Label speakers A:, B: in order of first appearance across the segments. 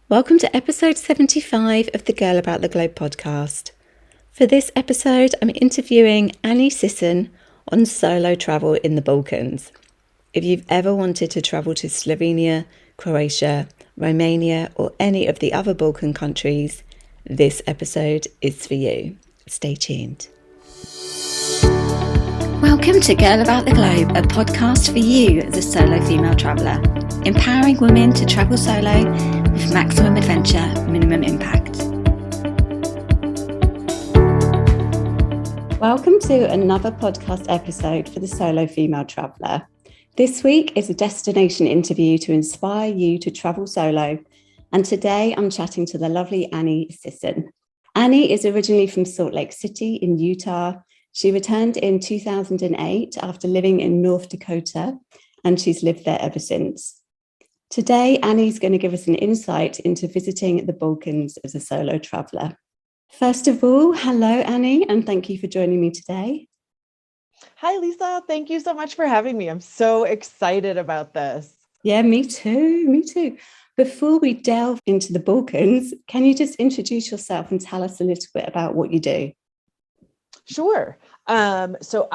A: Welcome to episode 75 of the Girl About the Globe podcast. For this episode, I'm interviewing Annie Sisson on solo travel in the Balkans. If you've ever wanted to travel to Slovenia, Croatia, Romania, or any of the other Balkan countries, this episode is for you. Stay tuned. Welcome to Girl About the Globe, a podcast for you, the solo female traveller, empowering women to travel solo with maximum adventure, minimum impact. Welcome to another podcast episode for the solo female traveller. This week is a destination interview to inspire you to travel solo, and today I'm chatting to the lovely Annie Sisson. Annie is originally from Salt Lake City in Utah. She returned in 2008 after living in North Dakota, and she's lived there ever since. Today, Annie's going to give us an insight into visiting the Balkans as a solo traveller. First of all, hello, Annie, and thank you for joining me today.
B: Hi, Lisa. Thank you so much for having me. I'm so excited about this.
A: Yeah, me too. Before we delve into the Balkans, can you just introduce yourself and tell us a little bit about what you do?
B: Sure. So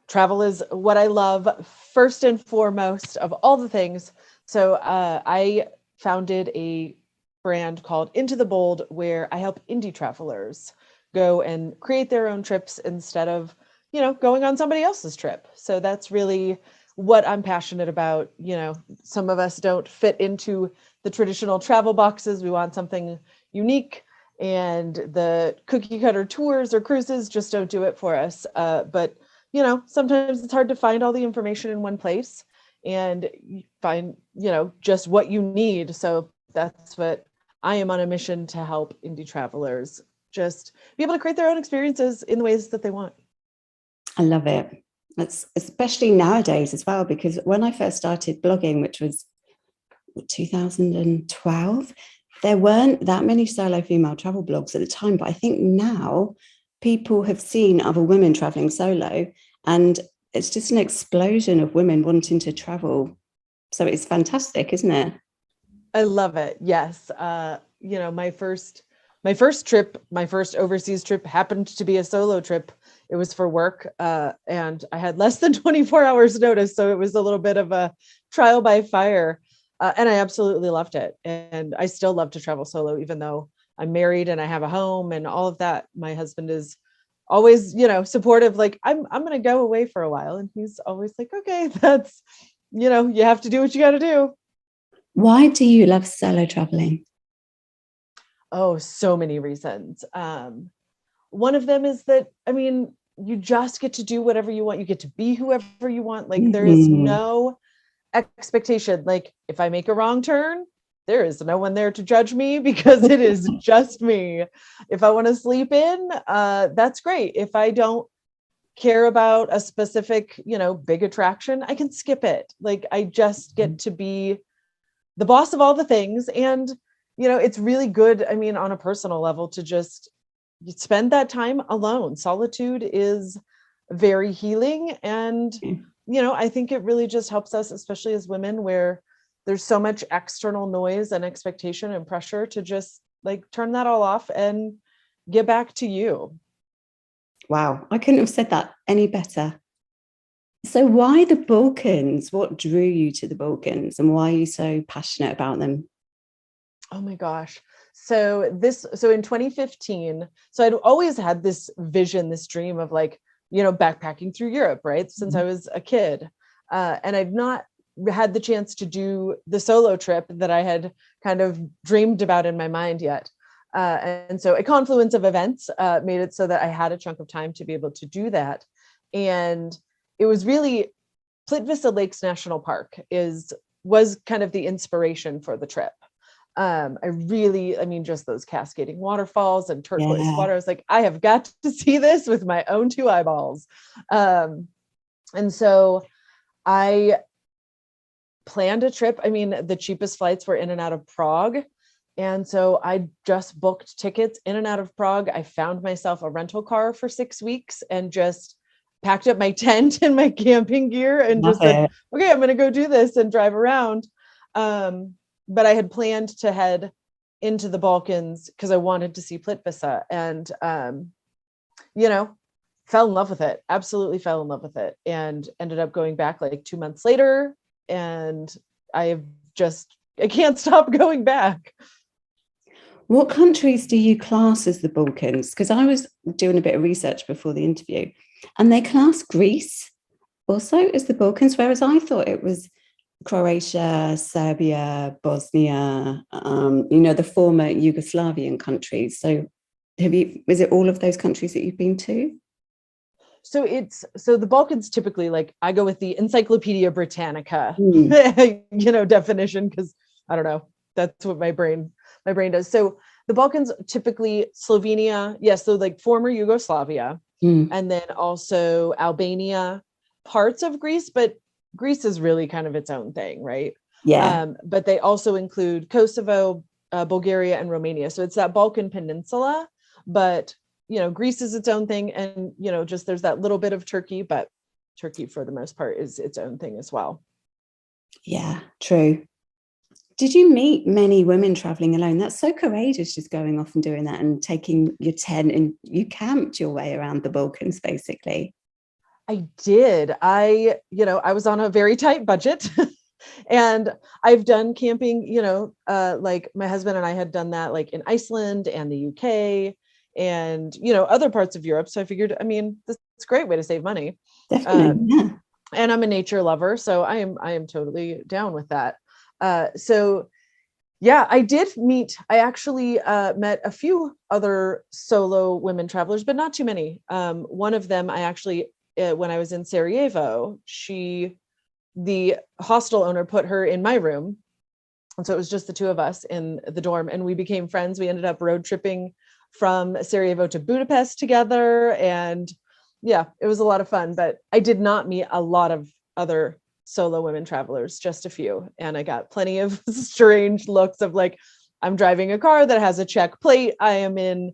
B: travel is what I love first and foremost of all the things. So I founded a brand called Into the Bold, where I help indie travelers go and create their own trips instead of, going on somebody else's trip. So that's really what I'm passionate about. Some of us don't fit into the traditional travel boxes. We want something unique. And the cookie cutter tours or cruises just don't do it for us. But sometimes it's hard to find all the information in one place and find, just what you need. So that's what I am on a mission to help indie travelers just be able to create their own experiences in the ways that they want.
A: I love it. That's especially nowadays as well, because when I first started blogging, which was 2012, there weren't that many solo female travel blogs at the time, but I think now people have seen other women traveling solo, and it's just an explosion of women wanting to travel. So it's fantastic, isn't it?
B: I love it. Yes. My first overseas trip happened to be a solo trip. It was for work, and I had less than 24 hours notice. So it was a little bit of a trial by fire. And I absolutely loved it. And I still love to travel solo, even though I'm married and I have a home and all of that. My husband is always, supportive, like I'm going to go away for a while. And he's always like, okay, that's, you have to do what you got to do.
A: Why do you love solo traveling?
B: Oh, so many reasons. One of them is that, you just get to do whatever you want. You get to be whoever you want. Like there is no expectation. Like if I make a wrong turn, there is no one there to judge me because it is just me. If I want to sleep in, that's great. If I don't care about a specific, big attraction, I can skip it. Like I just get to be the boss of all the things. And, it's really good. On a personal level to just spend that time alone. Solitude is very healing. And I think it really just helps us, especially as women, where there's so much external noise and expectation and pressure, to just like turn that all off and get back to you.
A: Wow, I couldn't have said that any better. So why the Balkans? What drew you to the Balkans, and why are you so passionate about them?
B: Oh my gosh. So in 2015, so I'd always had this vision, this dream of backpacking through Europe, right? Since I was a kid. And I've not had the chance to do the solo trip that I had kind of dreamed about in my mind yet. And so a confluence of events made it so that I had a chunk of time to be able to do that. And it was really Plitvice Lakes National Park was kind of the inspiration for the trip. Just those cascading waterfalls and turquoise water. I was like, I have got to see this with my own two eyeballs. And so I planned a trip. The cheapest flights were in and out of Prague. And so I just booked tickets in and out of Prague. I found myself a rental car for 6 weeks and just packed up my tent and my camping gear and just said, okay, I'm going to go do this and drive around. But I had planned to head into the Balkans because I wanted to see Plitvice, and fell in love with it. Absolutely fell in love with it, and ended up going back like 2 months later. And I can't stop going back.
A: What countries do you class as the Balkans? Because I was doing a bit of research before the interview, and they class Greece also as the Balkans, whereas I thought it was Croatia, Serbia, Bosnia, the former Yugoslavian countries. So is it all of those countries that you've been to?
B: So the Balkans typically, like, I go with the Encyclopedia Britannica, definition, because I don't know, that's what my brain does. So the Balkans, typically Slovenia, yes, so like former Yugoslavia, and then also Albania, parts of Greece, but Greece is really kind of its own thing, right?
A: Yeah.
B: But they also include Kosovo, Bulgaria, and Romania. So it's that Balkan Peninsula, but Greece is its own thing, and just there's that little bit of Turkey, but Turkey for the most part is its own thing as well.
A: Yeah, true. Did you meet many women traveling alone? That's so courageous, just going off and doing that and taking your tent, and you camped your way around the Balkans, basically.
B: I did. I was on a very tight budget and I've done camping, like my husband and I had done that like in Iceland and the UK and, other parts of Europe. So I figured, this is a great way to save money.
A: Definitely. Yeah.
B: And I'm a nature lover, so I am totally down with that. So yeah, I actually met a few other solo women travelers, but not too many. One of them, I actually, when I was in Sarajevo, the hostel owner put her in my room. And so it was just the two of us in the dorm, and we became friends. We ended up road tripping from Sarajevo to Budapest together. And yeah, it was a lot of fun, but I did not meet a lot of other solo women travelers, just a few. And I got plenty of strange looks of like, I'm driving a car that has a Czech plate. I am in,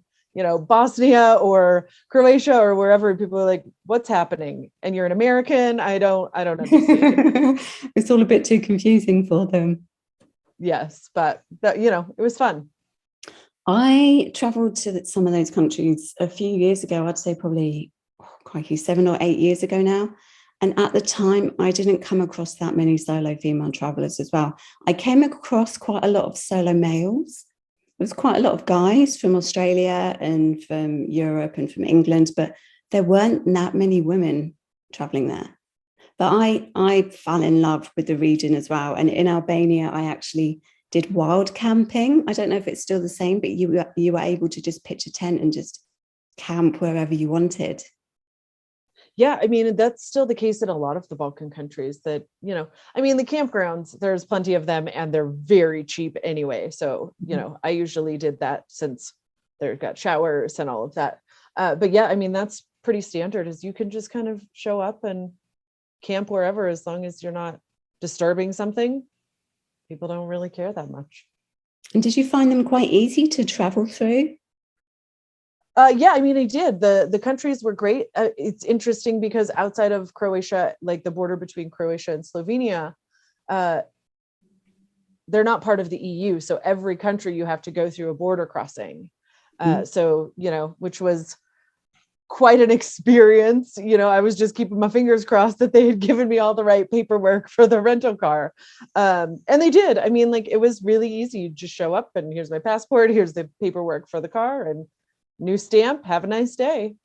B: Bosnia or Croatia or wherever. People are like, what's happening? And you're an American. I don't understand.
A: It's all a bit too confusing for them.
B: Yes, but it was fun.
A: I traveled to some of those countries a few years ago. I'd say probably 7 or 8 years ago now. And at the time, I didn't come across that many solo female travelers as well. I came across quite a lot of solo males. There was quite a lot of guys from Australia and from Europe and from England, but there weren't that many women traveling there. But I fell in love with the region as well. And in Albania, I actually did wild camping. I don't know if it's still the same, but you were able to just pitch a tent and just camp wherever you wanted.
B: Yeah, that's still the case in a lot of the Balkan countries that, the campgrounds, there's plenty of them and they're very cheap anyway. So, I usually did that since they've got showers and all of that. But yeah, that's pretty standard, is you can just kind of show up and camp wherever, as long as you're not disturbing something. People don't really care that much.
A: And did you find them quite easy to travel through?
B: Yeah, I did. The countries were great. It's interesting because outside of Croatia, like the border between Croatia and Slovenia, they're not part of the EU. So every country you have to go through a border crossing. So, which was quite an experience. I was just keeping my fingers crossed that they had given me all the right paperwork for the rental car. And they did. It was really easy. You just show up and here's my passport. Here's the paperwork for the car and new stamp. Have a nice day.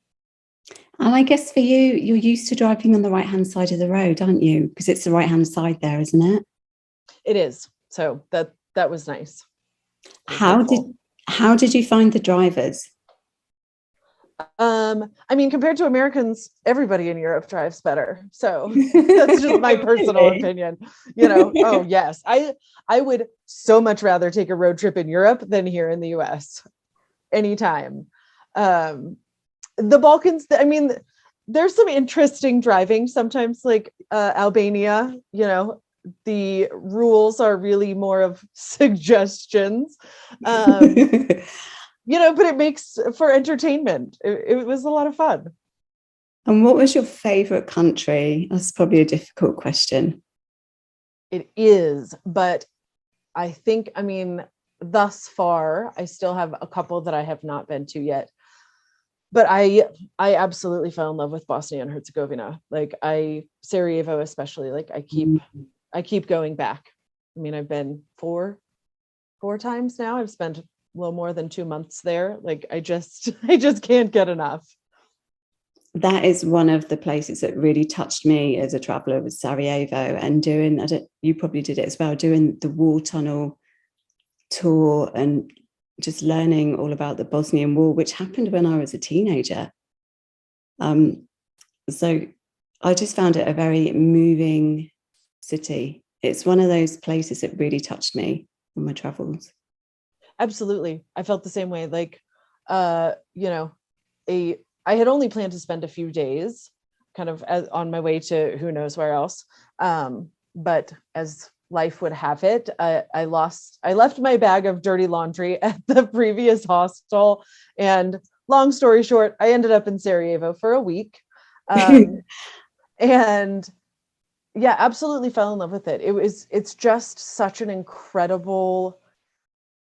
A: And I guess for you, you're used to driving on the right-hand side of the road, aren't you? Because it's the right-hand side there, isn't it?
B: It is. So that was nice.
A: How did you find the drivers?
B: Compared to Americans, everybody in Europe drives better. So that's just my personal opinion. Oh yes. I would so much rather take a road trip in Europe than here in the US. Anytime. The Balkans, there's some interesting driving sometimes, like Albania, the rules are really more of suggestions. But it makes for entertainment. It was a lot of fun.
A: And what was your favorite country? That's probably a difficult question.
B: It is, but I think, thus far. I still have a couple that I have not been to yet. But I absolutely fell in love with Bosnia and Herzegovina. Like Sarajevo especially, like I keep going back. I mean, I've been four times now. I've spent a little more than 2 months there. Like I just can't get enough.
A: That is one of the places that really touched me as a traveler, was Sarajevo, and you probably did it as well, doing the war tunnel tour and just learning all about the Bosnian War, which happened when I was a teenager. So I just found it a very moving city. It's one of those places that really touched me on my travels.
B: Absolutely. I felt the same way. Like, I had only planned to spend a few days kind of on my way to who knows where else. But as life would have it, I left my bag of dirty laundry at the previous hostel. And long story short, I ended up in Sarajevo for a week. And yeah, absolutely fell in love with it. It's just such an incredible,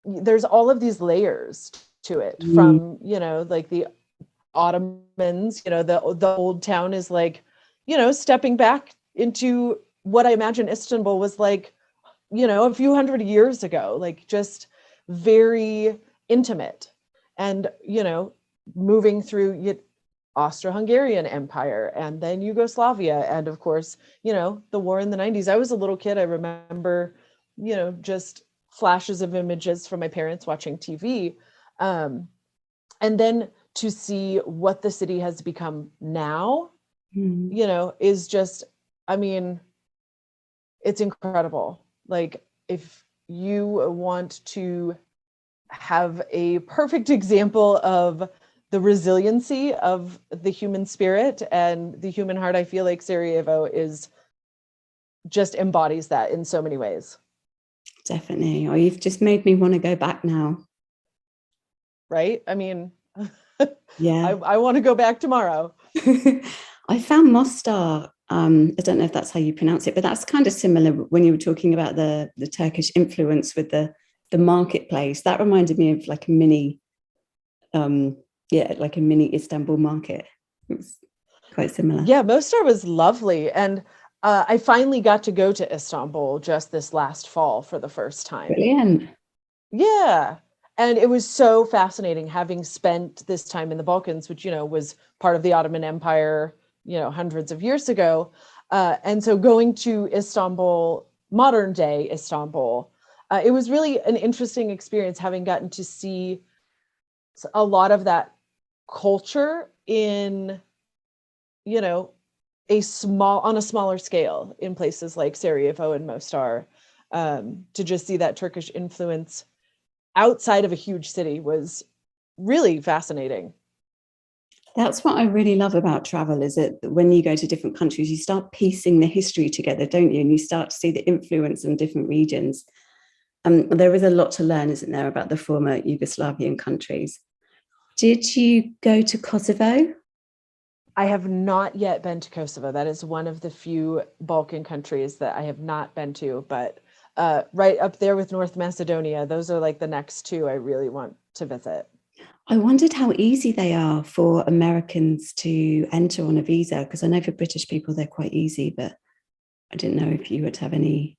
B: there's all of these layers to it from, like the Ottomans, the old town is like, stepping back into what I imagine Istanbul was like, a few hundred years ago, like just very intimate. And, moving through Austro-Hungarian Empire and then Yugoslavia. And of course, the war in the 90s. I was a little kid. I remember, just flashes of images from my parents watching TV. And then to see what the city has become now, is just, I mean, it's incredible. Like if you want to have a perfect example of the resiliency of the human spirit and the human heart, I feel like Sarajevo just embodies that in so many ways.
A: Definitely. Oh, you've just made me want to go back now.
B: Right? I mean,
A: yeah,
B: I want to go back tomorrow.
A: I found Mostar. I don't know if that's how you pronounce it, but that's kind of similar when you were talking about the Turkish influence with the marketplace. That reminded me of like a mini, like a mini Istanbul market. It was quite similar.
B: Yeah, Mostar was lovely. And I finally got to go to Istanbul just this last fall for the first time.
A: Brilliant.
B: Yeah. And it was so fascinating having spent this time in the Balkans, which, was part of the Ottoman Empire, hundreds of years ago. And so going to Istanbul, modern day Istanbul, it was really an interesting experience, having gotten to see a lot of that culture in, on a smaller scale in places like Sarajevo and Mostar. To just see that Turkish influence outside of a huge city was really fascinating.
A: That's what I really love about travel, is that when you go to different countries, you start piecing the history together, don't you? And you start to see the influence in different regions. There is a lot to learn, isn't there, about the former Yugoslavian countries. Did you go to Kosovo?
B: I have not yet been to Kosovo. That is one of the few Balkan countries that I have not been to, but right up there with North Macedonia. Those are like the next two I really want to visit.
A: I wondered how easy they are for Americans to enter on a visa, because I know for British people they're quite easy, but I didn't know if you would have any.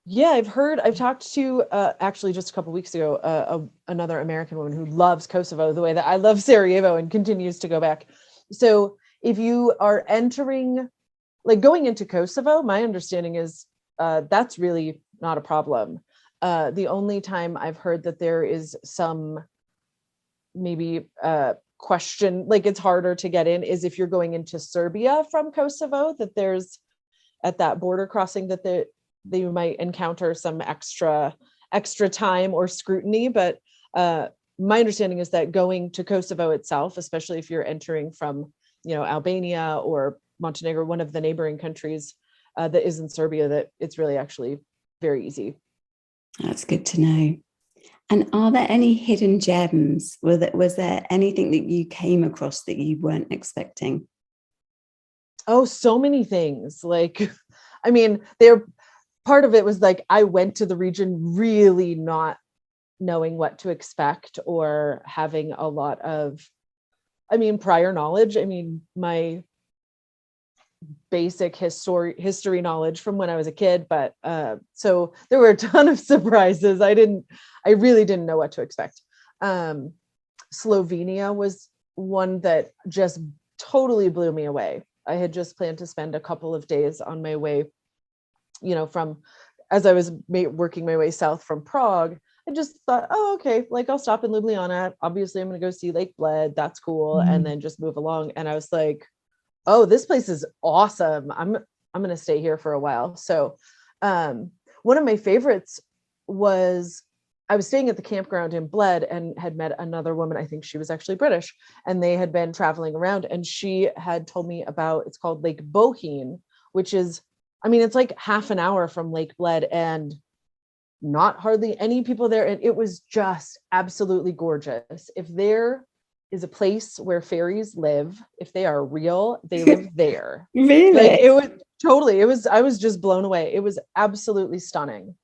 B: Yeah, I've talked to actually just a couple of weeks ago, another American woman who loves Kosovo the way that I love Sarajevo and continues to go back. So if you are going into Kosovo, my understanding is that's really not a problem. The only time I've heard that there is some maybe question, like it's harder to get in, is if you're going into Serbia from Kosovo, that there's at that border crossing that they might encounter some extra time or scrutiny. But my understanding is that going to Kosovo itself, especially if you're entering from, Albania or Montenegro, one of the neighboring countries that isn't Serbia, that it's really actually very easy.
A: That's good to know. And are there any hidden gems? Was there anything that you came across that you weren't expecting?
B: Oh, so many things. Like, I mean, part of it was like, I went to the region really not knowing what to expect or having a lot of, prior knowledge. My basic history knowledge from when I was a kid, but so there were a ton of surprises. I really didn't know what to expect. Slovenia was one that just totally blew me away. I had just planned to spend a couple of days on my way, as I was working my way south from Prague. I just thought, oh, okay, like I'll stop in Ljubljana. Obviously, I'm going to go see Lake Bled. That's cool. And then just move along. And I was like, oh, this place is awesome. I'm going to stay here for a while. So one of my favorites was, I was staying at the campground in Bled and had met another woman. I think she was actually British, and they had been traveling around, and she had told me about, it's called Lake Bohine, which is, it's like half an hour from Lake Bled and not hardly any people there. And it was just absolutely gorgeous. If there is a place where fairies live, if they are real, they live there.
A: Really?
B: Like it was totally, I was just blown away. It was absolutely stunning.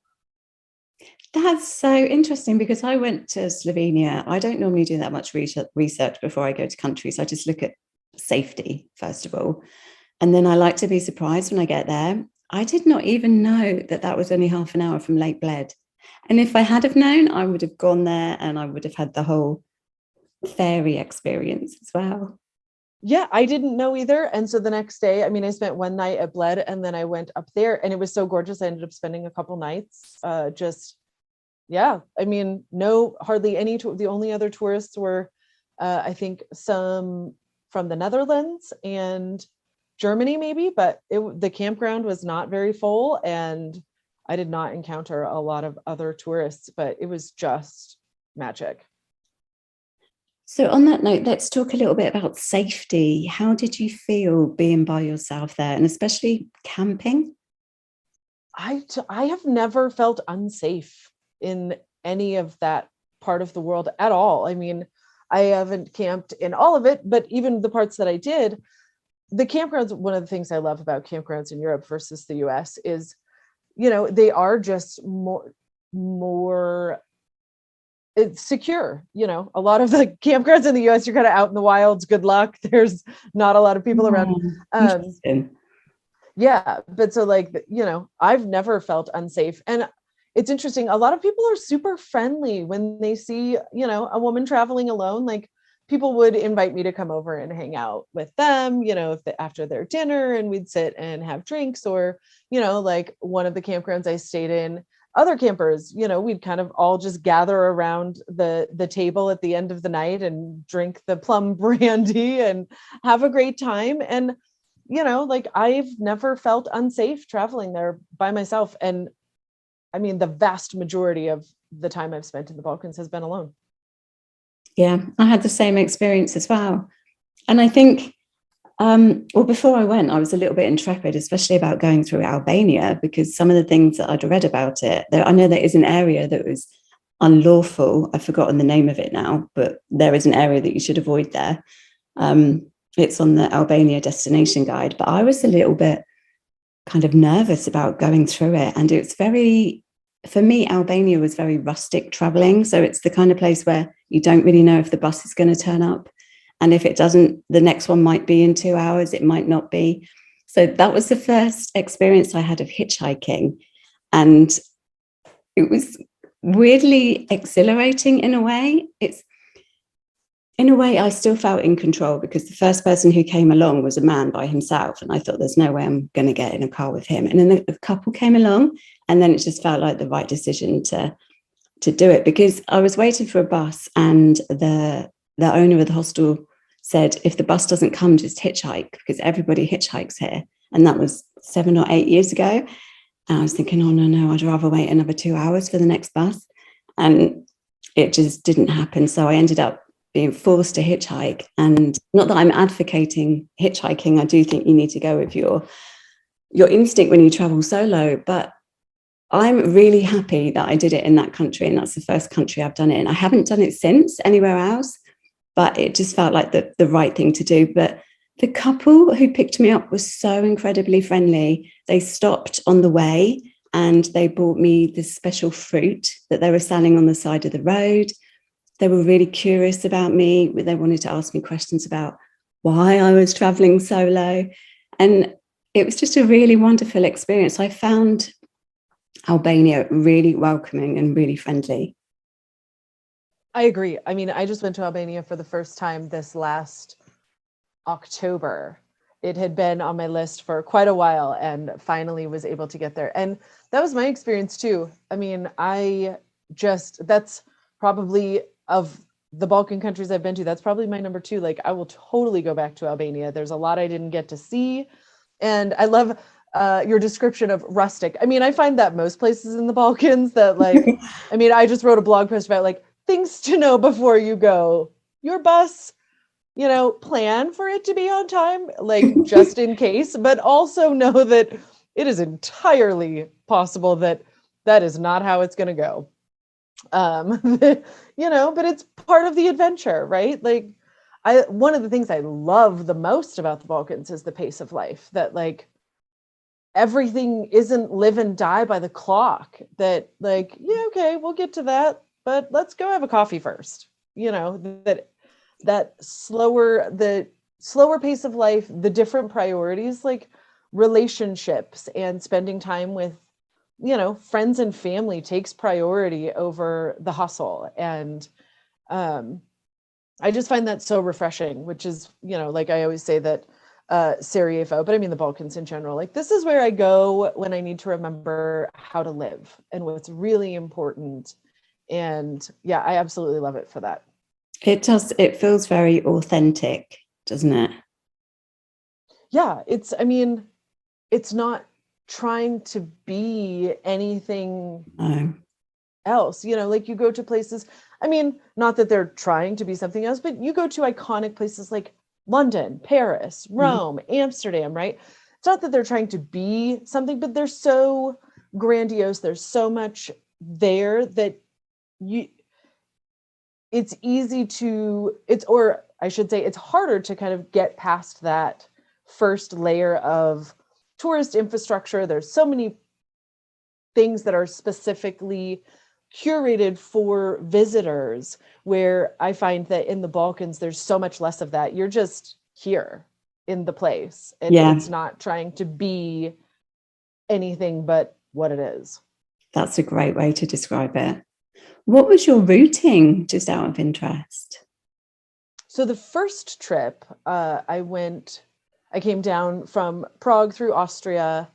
A: That's so interesting, because I went to Slovenia. I don't normally do that much research before I go to countries. I just look at safety, first of all. And then I like to be surprised when I get there. I did not even know that was only half an hour from Lake Bled. And if I had have known, I would have gone there and I would have had the whole fairy experience as well.
B: Yeah, I didn't know either. And so the next day, I spent one night at Bled and then I went up there and it was so gorgeous. I ended up spending a couple nights, hardly any, the only other tourists were, I think some from the Netherlands and Germany maybe, but the campground was not very full and I did not encounter a lot of other tourists, but it was just magic.
A: So on that note, let's talk a little bit about safety. How did you feel being by yourself there, and especially camping?
B: I have never felt unsafe in any of that part of the world at all. I haven't camped in all of it, but even the parts that I did, the campgrounds, one of the things I love about campgrounds in Europe versus the US is, they are just more it's secure. A lot of the campgrounds in the US, you're kind of out in the wilds. Good luck. There's not a lot of people around. Yeah. But so I've never felt unsafe. And it's interesting. A lot of people are super friendly when they see, a woman traveling alone. Like people would invite me to come over and hang out with them, after their dinner, and we'd sit and have drinks, or, like one of the campgrounds I stayed in, other campers, we'd kind of all just gather around the table at the end of the night and drink the plum brandy and have a great time. And, I've never felt unsafe traveling there by myself. And the vast majority of the time I've spent in the Balkans has been alone.
A: Yeah, I had the same experience as well. And I think, before I went, I was a little bit intrepid, especially about going through Albania, because some of the things that I'd read about it, I know there is an area that was unlawful. I've forgotten the name of it now, but there is an area that you should avoid there. It's on the Albania destination guide, but I was a little bit kind of nervous about going through it. And for me, Albania was very rustic traveling. So it's the kind of place where you don't really know if the bus is going to turn up. And if it doesn't, the next one might be in 2 hours, it might not be. So that was the first experience I had of hitchhiking. And it was weirdly exhilarating in a way. In a way, I still felt in control, because the first person who came along was a man by himself. And I thought, there's no way I'm going to get in a car with him. And then the couple came along, and then it just felt like the right decision to do it, because I was waiting for a bus, and the owner of the hostel said, if the bus doesn't come, just hitchhike, because everybody hitchhikes here. And that was 7 or 8 years ago. And I was thinking, oh, no, I'd rather wait another 2 hours for the next bus. And it just didn't happen. So I ended up being forced to hitchhike. And not that I'm advocating hitchhiking. I do think you need to go with your instinct when you travel solo. But I'm really happy that I did it in that country. And that's the first country I've done it in. I haven't done it since anywhere else, but it just felt like the right thing to do. But the couple who picked me up was so incredibly friendly. They stopped on the way and they bought me this special fruit that they were selling on the side of the road. They were really curious about me. They wanted to ask me questions about why I was traveling solo. And it was just a really wonderful experience. I found Albania really welcoming and really friendly.
B: I agree. I mean, I just went to Albania for the first time this last October. It had been on my list for quite a while and finally was able to get there. And that was my experience too. I mean, that's probably, of the Balkan countries I've been to, that's probably my number 2. Like, I will totally go back to Albania. There's a lot I didn't get to see. And I love your description of rustic. I mean, I find that most places in the Balkans that, like, I mean, I just wrote a blog post about like things to know before you go. Your bus, plan for it to be on time, like just in case, but also know that it is entirely possible that that is not how it's going to go. But it's part of the adventure, right? Like, one of the things I love the most about the Balkans is the pace of life, that like everything isn't live and die by the clock, that like, yeah, okay, we'll get to that, but let's go have a coffee first. That the slower pace of life, the different priorities, like relationships and spending time with, friends and family, takes priority over the hustle. And I just find that so refreshing, which is, like I always say that Sarajevo, but I mean the Balkans in general, like this is where I go when I need to remember how to live and what's really important. And yeah, I absolutely love it for that.
A: It does. It feels very authentic, doesn't it?
B: Yeah, it's not trying to be anything else. Like you go to places, I mean, not that they're trying to be something else, but you go to iconic places like London, Paris, Rome, Amsterdam, right? It's not that they're trying to be something, but they're so grandiose. There's so much there that it's harder to kind of get past that first layer of tourist infrastructure. There's so many things that are specifically curated for visitors, where I find that in the Balkans, there's so much less of that. You're just here in the place, and it's not trying to be anything but what it is.
A: That's a great way to describe it. What was your routing, just out of interest?
B: So the first trip, I came down from Prague through Austria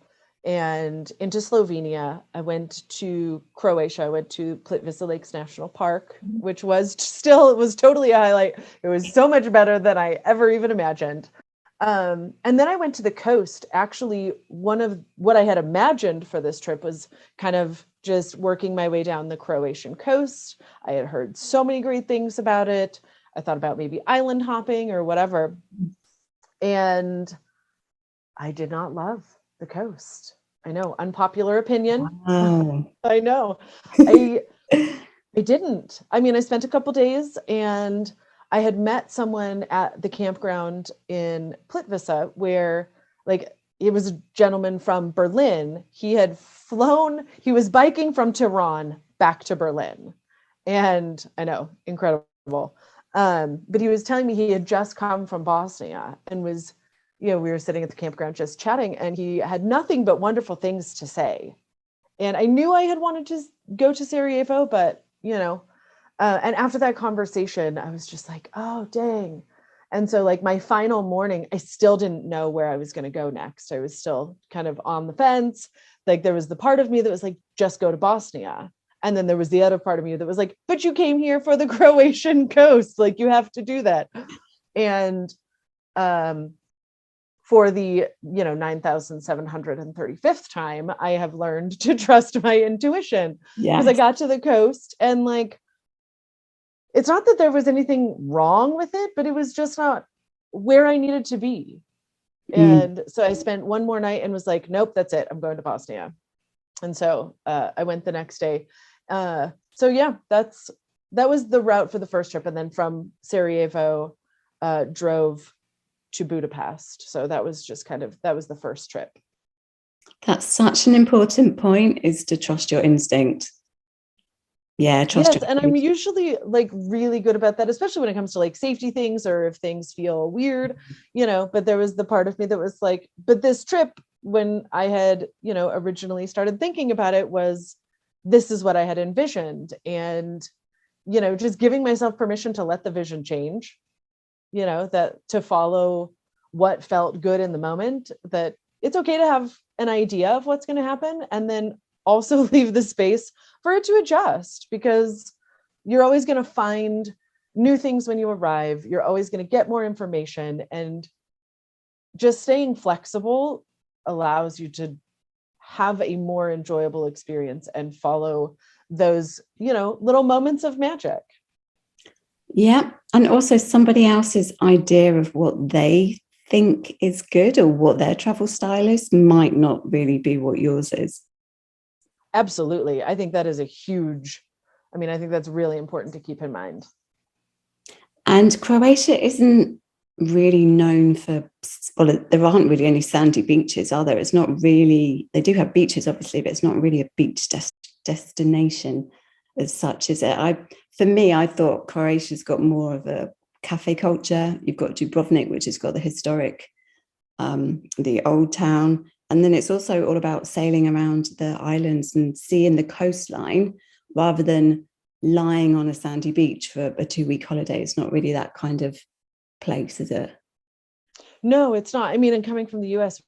B: and into Slovenia. I went to Croatia. I went to Plitvice Lakes National Park, which was totally a highlight. It was so much better than I ever even imagined. And then I went to the coast. Actually, one of what I had imagined for this trip was kind of just working my way down the Croatian coast. I had heard so many great things about it. I thought about maybe island hopping or whatever. And I did not love the coast. I know, unpopular opinion.
A: Wow.
B: I know. I didn't. I mean, I spent a couple days and I had met someone at the campground in Plitvice where, like, it was a gentleman from Berlin. He was biking from Tehran back to Berlin. And I know, incredible. But he was telling me he had just come from Bosnia and was, we were sitting at the campground just chatting, and he had nothing but wonderful things to say. And I knew I had wanted to go to Sarajevo, but, and after that conversation, I was just like, oh, dang. And so like my final morning, I still didn't know where I was going to go next. I was still kind of on the fence. Like there was the part of me that was like, just go to Bosnia. And then there was the other part of me that was like, but you came here for the Croatian coast. Like you have to do that. And for the 9,735th time, I have learned to trust my intuition, because I got to the coast and like, it's not that there was anything wrong with it, but it was just not where I needed to be. And so I spent one more night and was like, nope, that's it. I'm going to Bosnia. And so I went the next day. So yeah, that was the route for the first trip. And then from Sarajevo, drove to Budapest. So that was just that was the first trip.
A: That's such an important point, is to trust your instinct. Yeah, trust
B: Yes,
A: your
B: and I'm
A: instinct.
B: usually like really good about that, especially when it comes to like safety things or if things feel weird, but there was the part of me that was like, but this trip, when I had, originally started thinking about it, was this is what I had envisioned. And, just giving myself permission to let the vision change, that to follow what felt good in the moment, that it's okay to have an idea of what's going to happen and then also leave the space for it to adjust, because you're always going to find new things when you arrive. You're always going to get more information, and just staying flexible allows you to have a more enjoyable experience and follow those, little moments of magic.
A: Yeah. And also somebody else's idea of what they think is good or what their travel style is might not really be what yours is.
B: Absolutely. I think that is I think that's really important to keep in mind.
A: And Croatia isn't really known for, well, there aren't really any sandy beaches, are there? It's not really, they do have beaches, obviously, but it's not really a beach destination as such, is it? For me, I thought Croatia's got more of a cafe culture. You've got Dubrovnik, which has got the historic, the old town. And then it's also all about sailing around the islands and seeing the coastline rather than lying on a sandy beach for a 2-week holiday. It's not really that kind of place, is it?
B: No, it's not. I mean, and coming from the US,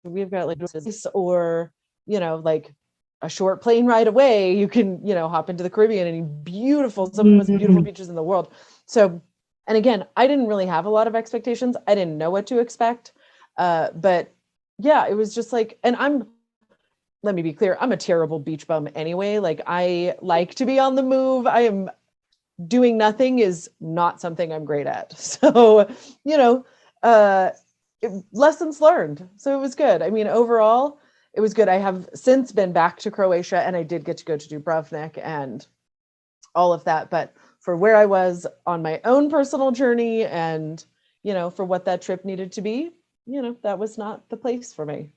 B: we've got like this, or, like a short plane ride away, you can, hop into the Caribbean and some of the most beautiful beaches in the world. So, and again, I didn't really have a lot of expectations. I didn't know what to expect. But yeah, it was just like, and let me be clear, I'm a terrible beach bum anyway. Like, I like to be on the move. Doing nothing is not something I'm great at. So, lessons learned. So it was good. I mean, overall, it was good. I have since been back to Croatia, and I did get to go to Dubrovnik and all of that. But for where I was on my own personal journey and, for what that trip needed to be, that was not the place for me.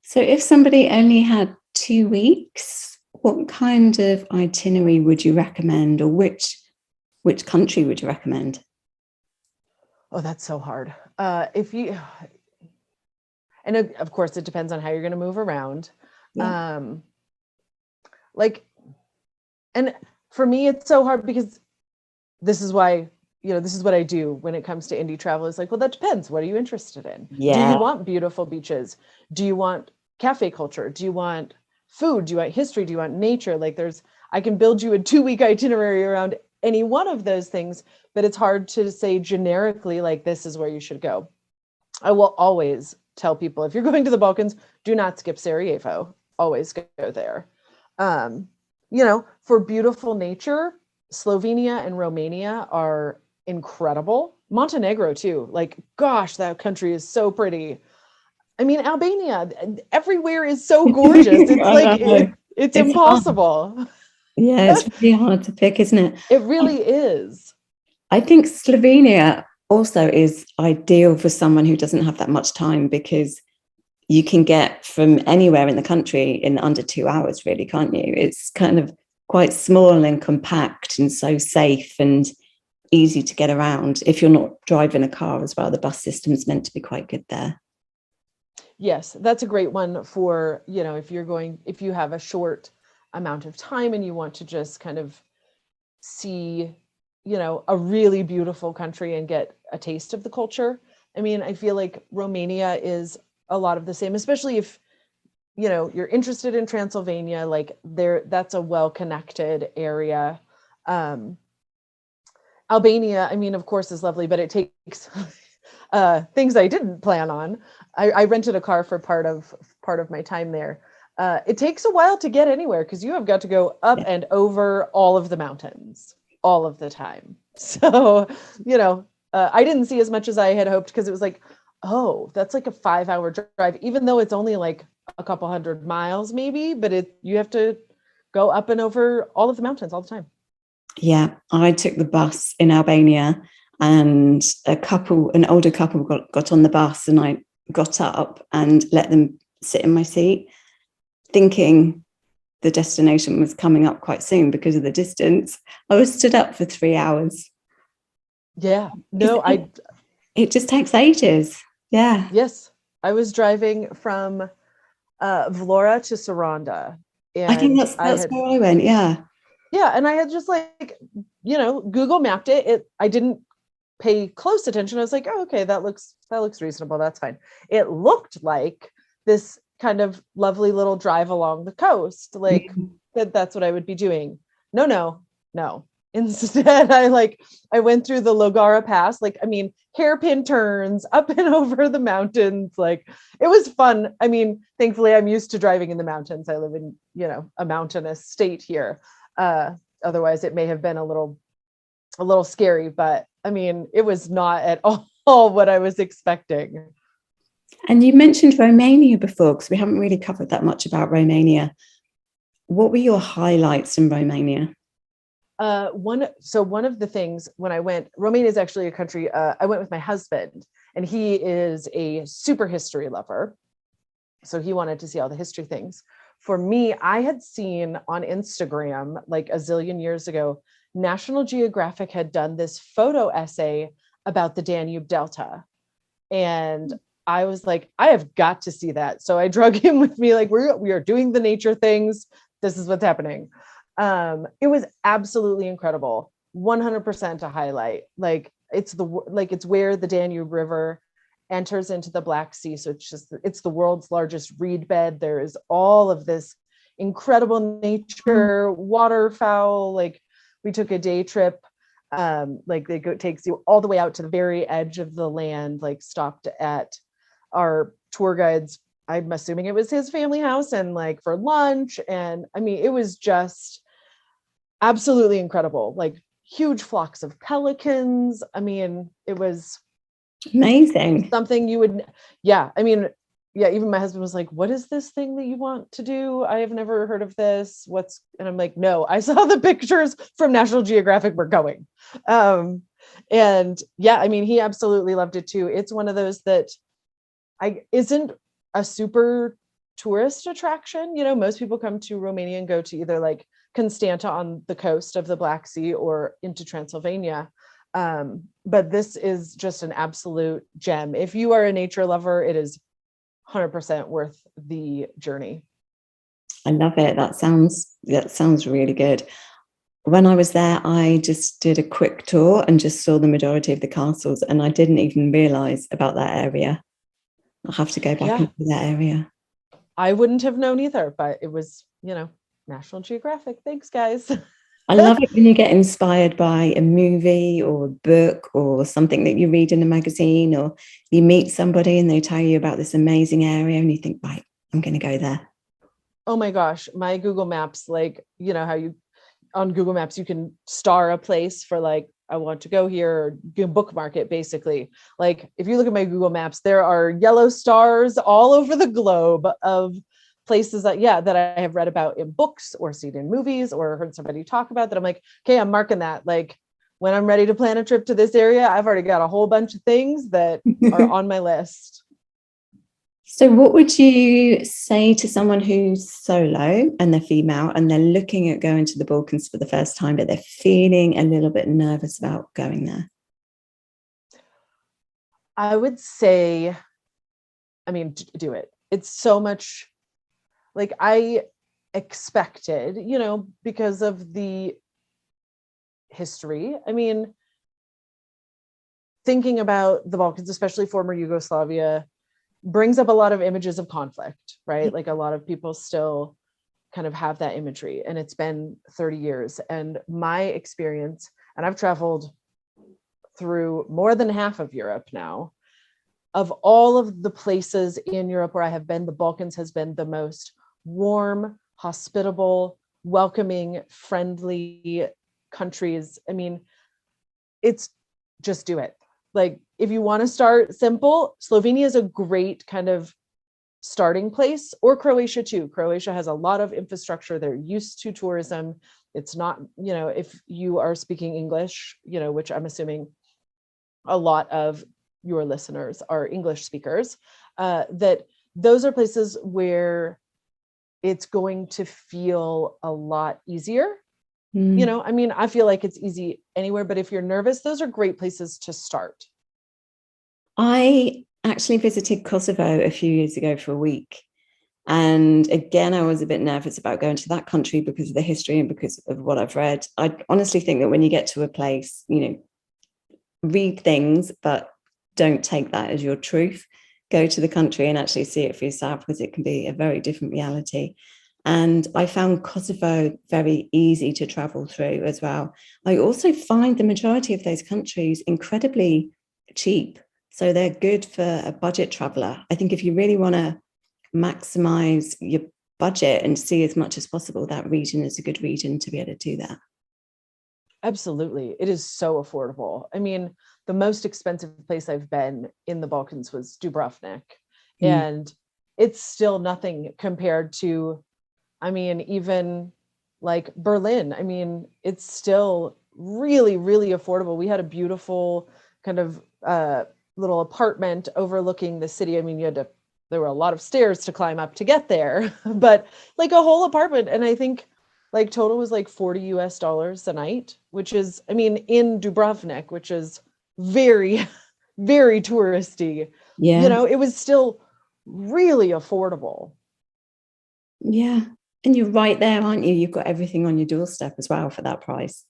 A: So if somebody only had 2 weeks, what kind of itinerary would you recommend, or which country would you recommend?
B: Oh, that's so hard. And of course, it depends on how you're going to move around.
A: Yeah.
B: And for me, it's so hard because this is why, this is what I do when it comes to indie travel. Is like, well, that depends. What are you interested in? Do you want beautiful beaches? Do you want cafe culture? Do you want food? Do you want history? Do you want nature? Like, I can build you a 2-week itinerary around any one of those things, but it's hard to say generically, like, this is where you should go. I will always tell people, if you're going to the Balkans, do not skip Sarajevo. Always go there. For beautiful nature, Slovenia and Romania are incredible. Montenegro too. Like, gosh, that country is so pretty. I mean, Albania, everywhere is so gorgeous. It's like, it's impossible.
A: Hard. Yeah, it's really hard to pick, isn't it?
B: It really is.
A: I think Slovenia also is ideal for someone who doesn't have that much time, because you can get from anywhere in the country in under 2 hours, really, can't you? It's kind of quite small and compact and so safe and easy to get around. If you're not driving a car as well, the bus system is meant to be quite good there.
B: Yes, that's a great one for, if you have a short amount of time and you want to just kind of see, a really beautiful country and get a taste of the culture. I mean, I feel like Romania is a lot of the same, especially if, you're interested in Transylvania, like that's a well-connected area. Albania, I mean, of course, is lovely, but it takes things I didn't plan on. I rented a car for part of my time there. It takes a while to get anywhere because you have got to go up and over all of the mountains all of the time. So, I didn't see as much as I had hoped, because it was like, oh, that's like a 5-hour drive, even though it's only like a couple hundred miles maybe, but you have to go up and over all of the mountains all the time.
A: Yeah, I took the bus in Albania, and an older couple got on the bus, and I got up and let them sit in my seat, thinking the destination was coming up quite soon because of the distance. I was stood up for 3 hours.
B: Yeah. No,
A: it just takes ages. Yeah.
B: Yes. I was driving from Vlora to Saranda.
A: I think
B: And
A: that's where I went. Yeah.
B: Yeah. And I had just like, Google mapped it. I didn't pay close attention. I was like, oh, okay, that looks reasonable. That's fine. It looked like this kind of lovely little drive along the coast. Like that's what I would be doing. No. Instead, I went through the Logara Pass, hairpin turns up and over the mountains. Like, it was fun. I mean, thankfully I'm used to driving in the mountains. I live in, a mountainous state here. Otherwise it may have been a little scary, but I mean, it was not at all what I was expecting.
A: And you mentioned Romania before, because we haven't really covered that much about Romania. What were your highlights in Romania?
B: One of the things when I went, Romania is actually a country, I went with my husband, and he is a super history lover. So he wanted to see all the history things. For me, I had seen on Instagram, like a zillion years ago, National Geographic had done this photo essay about the Danube Delta. And I was like, I have got to see that. So I drug him with me, like, we are doing the nature things. This is what's happening. It was absolutely incredible. 100% a highlight. It's where the Danube River enters into the Black Sea. So it's the world's largest reed bed. There is all of this incredible nature, waterfowl. Like, we took a day trip. Takes you all the way out to the very edge of the land, stopped at our tour guide's, I'm assuming it was his family house, and for lunch. And I mean, it was just absolutely incredible. Huge flocks of pelicans. I mean, it was
A: amazing.
B: Something you would, even my husband was like, what is this thing that you want to do? I have never heard of this. And I'm like, no, I saw the pictures from National Geographic, we're going. And yeah, I mean, he absolutely loved it too. It's one of those that isn't a super tourist attraction. Most people come to Romania and go to either Constanta on the coast of the Black Sea or into Transylvania. But this is just an absolute gem. If you are a nature lover, it is 100% worth the journey.
A: I love it. That sounds really good. When I was there, I just did a quick tour and just saw the majority of the castles, and I didn't even realize about that area. I'll have to go back into that area.
B: I wouldn't have known either, but it was, National Geographic. Thanks, guys.
A: I love it when you get inspired by a movie or a book or something that you read in a magazine, or you meet somebody and they tell you about this amazing area and you think, right, I'm going to go there.
B: Oh my gosh. My Google Maps, how you on Google Maps, you can star a place for I want to go here, or bookmark it basically. If you look at my Google Maps, there are yellow stars all over the globe of places that I have read about in books or seen in movies or heard somebody talk about, that I'm like, okay, I'm marking that. When I'm ready to plan a trip to this area, I've already got a whole bunch of things that are on my list.
A: So what would you say to someone who's solo and they're female and they're looking at going to the Balkans for the first time, but they're feeling a little bit nervous about going there?
B: I would say, do it. It's so much, I expected, because of the history. I mean, thinking about the Balkans, especially former Yugoslavia, brings up a lot of images of conflict, right? A lot of people still kind of have that imagery, and it's been 30 years. And my experience, and I've traveled through more than half of Europe now, of all of the places in Europe where I have been, the Balkans has been the most warm, hospitable, welcoming, friendly countries. I mean, it's just do it. If you want to start simple, Slovenia is a great kind of starting place, or Croatia too. Croatia has a lot of infrastructure. They're used to tourism. It's not, if you are speaking English, which I'm assuming a lot of your listeners are English speakers, that those are places where it's going to feel a lot easier. You know, I mean, I feel like it's easy anywhere, but if you're nervous, those are great places to start.
A: I actually visited Kosovo a few years ago for a week. And again, I was a bit nervous about going to that country because of the history and because of what I've read. I honestly think that when you get to a place, you know, read things, but don't take that as your truth. Go to the country and actually see it for yourself, because it can be a very different reality. And I found Kosovo very easy to travel through as well. I also find the majority of those countries incredibly cheap. So they're good for a budget traveler. I think if you really want to maximize your budget and see as much as possible, that region is a good region to be able to do that.
B: Absolutely. It is so affordable. I mean, the most expensive place I've been in the Balkans was Dubrovnik. And it's still nothing compared to, I mean, even like Berlin. I mean, it's still really, really affordable. We had a beautiful kind of little apartment overlooking the city. I mean, there were a lot of stairs to climb up to get there, but like a whole apartment. And I think like total was like $40 a night, which is, I mean, in Dubrovnik, which is very, very touristy.
A: Yeah.
B: You know, it was still really affordable.
A: Yeah. And you're right there, aren't you? You've got everything on your doorstep as well for that price.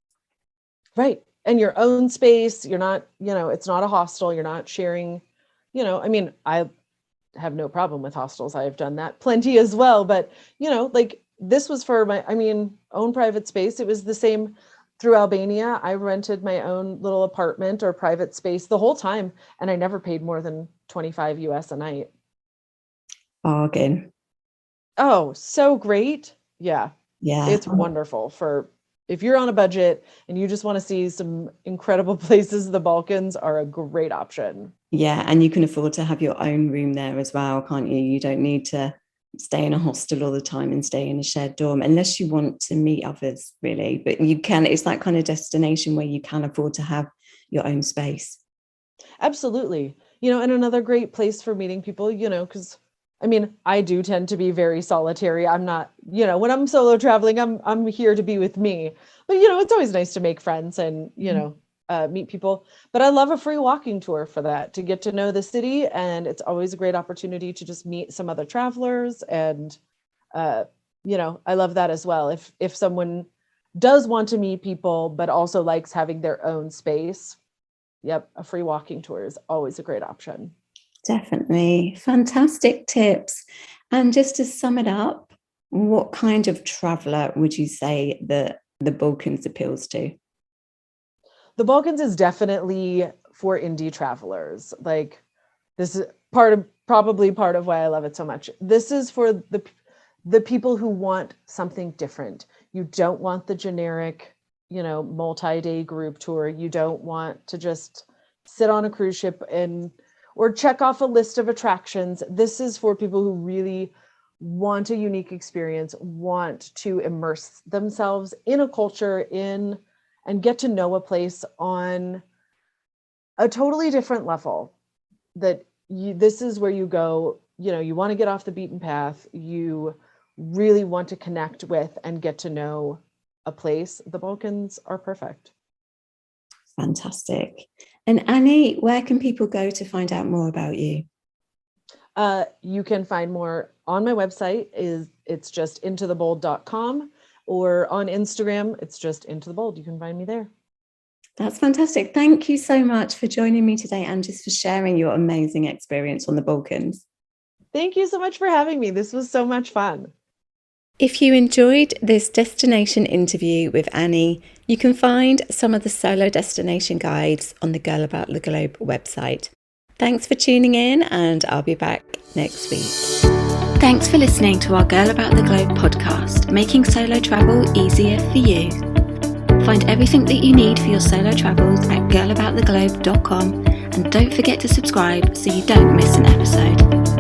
B: Right. And your own space. You're not, you know, it's not a hostel. You're not sharing, you know, I mean, I have no problem with hostels. I've done that plenty as well. But, you know, like this was for my, I mean, own private space. It was the same through Albania. I rented my own little apartment or private space the whole time. And I never paid more than $25 a night.
A: Bargain.
B: Oh, so great. Yeah.
A: Yeah.
B: It's wonderful for if you're on a budget and you just want to see some incredible places. The Balkans are a great option.
A: Yeah. And you can afford to have your own room there as well, can't you? You don't need to stay in a hostel all the time and stay in a shared dorm unless you want to meet others, really. But you can, it's that kind of destination where you can afford to have your own space.
B: Absolutely. You know, and another great place for meeting people, you know, because I mean, I do tend to be very solitary. I'm not, you know, when I'm solo traveling, I'm here to be with me. But, you know, it's always nice to make friends and, you know, meet people. But I love a free walking tour for that, to get to know the city. And it's always a great opportunity to just meet some other travelers. And, you know, I love that as well. If someone does want to meet people, but also likes having their own space, yep, a free walking tour is always a great option.
A: Definitely. Fantastic tips. And just to sum it up, what kind of traveler would you say that the Balkans appeals to?
B: The Balkans is definitely for indie travelers. Like, this is probably part of why I love it so much. This is for the people who want something different. You don't want the generic, you know, multi-day group tour. You don't want to just sit on a cruise ship or check off a list of attractions. This is for people who really want a unique experience, want to immerse themselves in a culture, and get to know a place on a totally different level. This is where you go, you know, you want to get off the beaten path. You really want to connect with and get to know a place. The Balkans are perfect.
A: Fantastic. And Annie, where can people go to find out more about you?
B: You can find more on my website. It's just intothebold.com, or on Instagram, it's just intothebold. You can find me there.
A: That's fantastic. Thank you so much for joining me today and just for sharing your amazing experience on the Balkans.
B: Thank you so much for having me. This was so much fun.
A: If you enjoyed this destination interview with Annie, you can find some of the solo destination guides on the Girl About the Globe website. Thanks for tuning in, and I'll be back next week. Thanks for listening to our Girl About the Globe podcast, making solo travel easier for you. Find everything that you need for your solo travels at girlabouttheglobe.com, and don't forget to subscribe so you don't miss an episode.